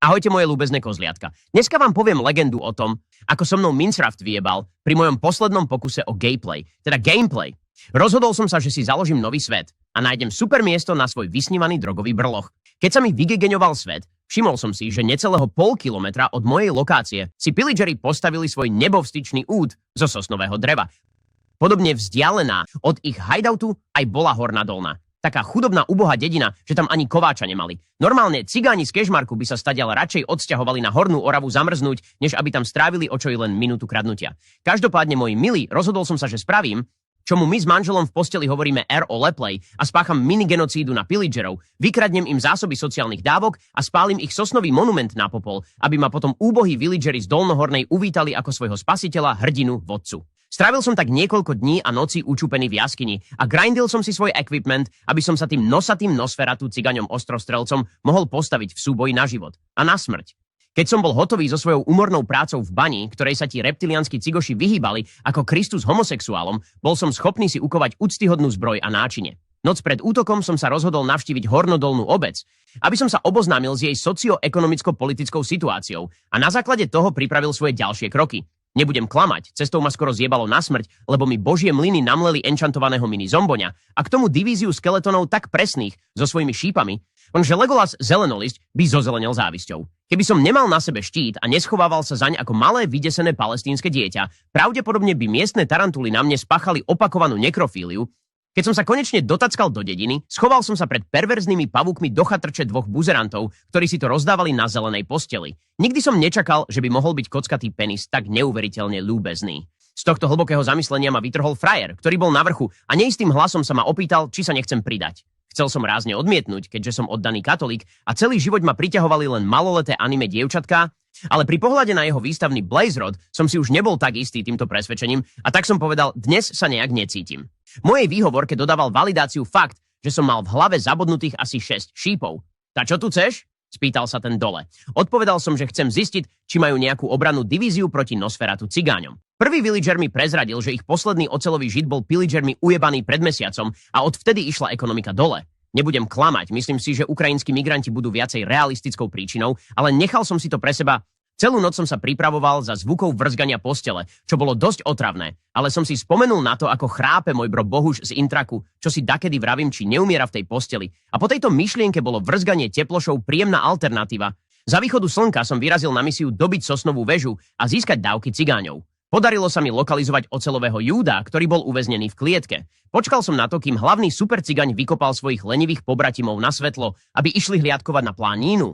Ahojte moje ľúbezné kozliatka. Dneska vám poviem legendu o tom, ako so mnou Minecraft vyjebal pri mojom poslednom pokuse o gameplay. Rozhodol som sa, že si založím nový svet a nájdem super miesto na svoj vysnívaný drogový brloch. Keď sa mi vygegeňoval svet, všimol som si, že necelého pol kilometra od mojej lokácie si pillageri postavili svoj nebovstyčný úd zo sosnového dreva. Podobne vzdialená od ich hideoutu aj bola Horná Dolná. Taká chudobná ubohá dedina, že tam ani kováča nemali. Normálne cigáni z Kežmarku by sa stadiaľ radšej odsťahovali na Hornú Oravu zamrznúť, než aby tam strávili o čo i len minútu kradnutia. Každopádne, moji milí, rozhodol som sa, že spravím, čomu my s manželom v posteli hovoríme RO Leplay a spácham minigenocídu na pillagerov, vykradnem im zásoby sociálnych dávok a spálim ich sosnový monument na popol, aby ma potom úbohí villageri z Dolnohornej uvítali ako svojho spasiteľa, hrdinu, vodcu. Strávil som tak niekoľko dní a nocí učúpený v jaskyni a grindil som si svoj equipment, aby som sa tým nosatým Nosferatu cigaňom ostrostrelcom mohol postaviť v súboji na život a na smrť. Keď som bol hotový so svojou úmornou prácou v bani, ktorej sa ti reptilianskí cigoši vyhýbali ako Kristus homosexuálom, bol som schopný si ukovať úctyhodnú zbroj a náčine. Noc pred útokom som sa rozhodol navštíviť Hornodolnú obec, aby som sa oboznámil s jej socioekonomicko-politickou situáciou a na základe toho pripravil svoje ďalšie kroky. Nebudem klamať, cestou ma skoro zjebalo na smrť, lebo mi božie mlyny namleli enchantovaného mini zomboňa a k tomu divíziu skeletonov tak presných so svojimi šípami, lenže Legolas zelenolisť by zozelenel závisťou. Keby som nemal na sebe štít a neschovával sa zaň ako malé vydesené palestínske dieťa, pravdepodobne by miestne tarantuly na mne spáchali opakovanú nekrofíliu. Keď som sa konečne dotackal do dediny, schoval som sa pred perverznými pavúkmi do chatrče dvoch buzerantov, ktorí si to rozdávali na zelenej posteli. Nikdy som nečakal, že by mohol byť kockatý penis tak neuveriteľne ľúbezný. Z tohto hlbokého zamyslenia ma vytrhol frajer, ktorý bol na vrchu a neistým hlasom sa ma opýtal, či sa nechcem pridať. Chcel som rázne odmietnúť, keďže som oddaný katolík a celý život ma priťahovali len maloleté anime dievčatká, ale pri pohľade na jeho výstavný Blaze Rod som si už nebol tak istý týmto presvedčením a tak som povedal, dnes sa nejak necítim. Mojej výhovorke dodával validáciu fakt, že som mal v hlave zabodnutých asi 6 šípov. Tá čo tu chceš? Spýtal sa ten dole. Odpovedal som, že chcem zistiť, či majú nejakú obrannú divíziu proti Nosferatu cigáňom. Prvý villager mi prezradil, že ich posledný oceľový žid bol pillagermi ujebaný pred mesiacom a odvtedy išla ekonomika dole. Nebudem klamať, myslím si, že ukrajinskí migranti budú viacej realistickou príčinou, ale nechal som si to pre seba. Celú noc som sa pripravoval za zvukov vrzgania postele, čo bolo dosť otravné, ale som si spomenul na to, ako chrápe môj bro Bohuš z Intraku, čo si dakedy vravím, či neumiera v tej posteli. A po tejto myšlienke bolo vrzganie teplošov príjemná alternatíva. Za východu slnka som vyrazil na misiu dobiť sosnovú väžu a získať dávky cigáňov. Podarilo sa mi lokalizovať oceľového Júda, ktorý bol uväznený v klietke. Počkal som na to, kým hlavný supercigaň vykopal svojich lenivých pobratimov na svetlo, aby išli hliadkovať na plánínu.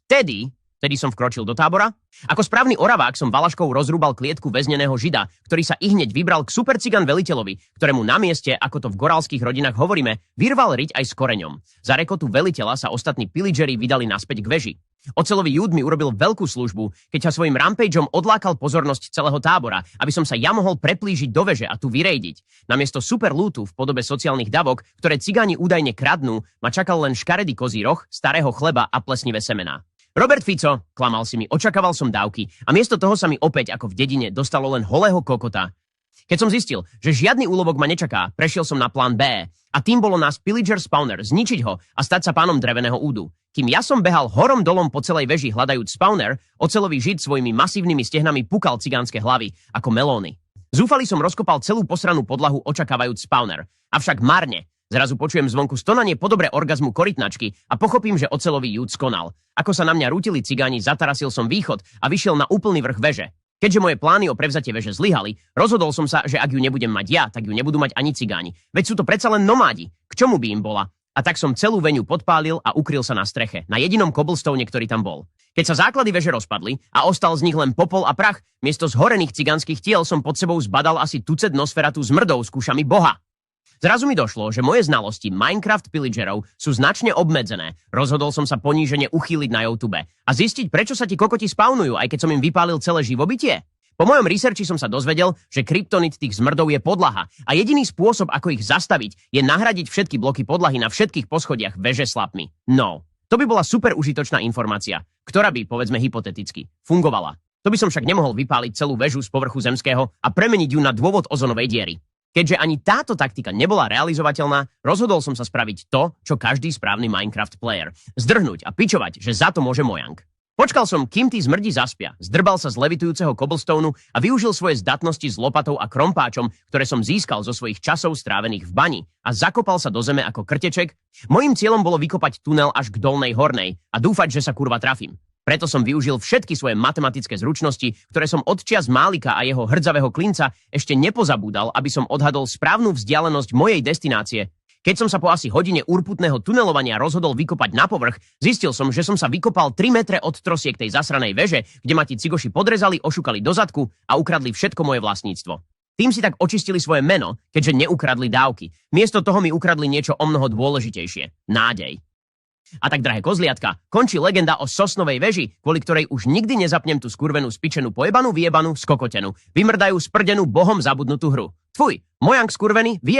Vtedy som vkročil do tábora. Ako správny oravák som valaškou rozrúbal klietku väzneného žida, ktorý sa ihneď vybral k supercigan veliteľovi, ktorému na mieste, ako to v gorálskych rodinách hovoríme, vyrval riť aj s koreňom. Za rekotu veliteľa sa ostatní pillageri vydali naspäť k veži. Oceľový Júd mi urobil veľkú službu, keď sa svojim rampageom odlákal pozornosť celého tábora, aby som sa ja mohol preplížiť do veže a tu vyrejdiť. Namiesto super lootu v podobe sociálnych davok, ktoré cigáni údajne kradnú, ma čakal len škaredý kozí roh, starého chleba a plesnivé semená. Robert Fico, klamal si mi, očakával som dávky a miesto toho sa mi opäť ako v dedine dostalo len holého kokota. Keď som zistil, že žiadny úlovok ma nečaká, prešiel som na plán B a tým bolo nás pillager spawner, zničiť ho a stať sa pánom dreveného údu. Kým ja som behal horom dolom po celej veži hľadajúc spawner, oceľový žid svojimi masívnymi stehnami pukal cigánske hlavy ako melóny. Zúfalý som rozkopal celú posranú podlahu očakávajúc spawner, avšak marne. Zrazu počujem zvonku stonanie podobre orgazmu korytnačky a pochopím, že oceľový Júd skonal. Ako sa na mňa rútili cigáni, zatarasil som východ a vyšiel na úplný vrch veže. Keďže moje plány o prevzatie veže zlyhali, rozhodol som sa, že ak ju nebudem mať ja, tak ju nebudú mať ani cigáni. Veď sú to predsa len nomádi. K čomu by im bola? A tak som celú veňu podpálil a ukryl sa na streche, na jedinom cobblestone, ktorý tam bol. Keď sa základy veže rozpadli a ostal z nich len popol a prach, miesto zhorených cigánskych tiel som pod sebou zbadal asi tucet Nosferatu s mrdou s kúšami boha. Zrazu mi došlo, že moje znalosti Minecraft pillagerov sú značne obmedzené. Rozhodol som sa ponížene uchýliť na YouTube a zistiť, prečo sa ti kokoti spawnujú, aj keď som im vypálil celé živobytie. Po mojom researchi som sa dozvedel, že kryptonit tých zmrdov je podlaha a jediný spôsob, ako ich zastaviť, je nahradiť všetky bloky podlahy na všetkých poschodiach veže slapmi. No, to by bola super užitočná informácia, ktorá by, povedzme hypoteticky, fungovala. To by som však nemohol vypáliť celú väžu z povrchu zemského a premeniť ju na dôvod ozonovej diery. Keďže ani táto taktika nebola realizovateľná, rozhodol som sa spraviť to, čo každý správny Minecraft player. Zdrhnúť a pičovať, že za to môže Mojang. Počkal som, kým tí zmrdi zaspia, zdrbal sa z levitujúceho cobblestoneu a využil svoje zdatnosti s lopatou a krompáčom, ktoré som získal zo svojich časov strávených v bani a zakopal sa do zeme ako krteček. Mojím cieľom bolo vykopať tunel až k dolnej hornej a dúfať, že sa kurva trafím. Preto som využil všetky svoje matematické zručnosti, ktoré som od čias Málika a jeho hrdzavého klinca ešte nepozabúdal, aby som odhadol správnu vzdialenosť mojej destinácie. Keď som sa po asi hodine urputného tunelovania rozhodol vykopať na povrch, zistil som, že som sa vykopal 3 metre od trosiek tej zasranej veže, kde ma ti cigoši podrezali, ošukali do zadku a ukradli všetko moje vlastníctvo. Tým si tak očistili svoje meno, keďže neukradli dávky. Miesto toho mi ukradli niečo omnoho dôležitejšie. Nádej. A tak, drahé kozliatka, končí legenda o Sosnovej veži, kvôli ktorej už nikdy nezapnem tú skurvenú spičenú pojebanú vyjebanú skokotenu. Vymrdajú sprdenú bohom zabudnutú hru. Tfuj, mojang skurvený,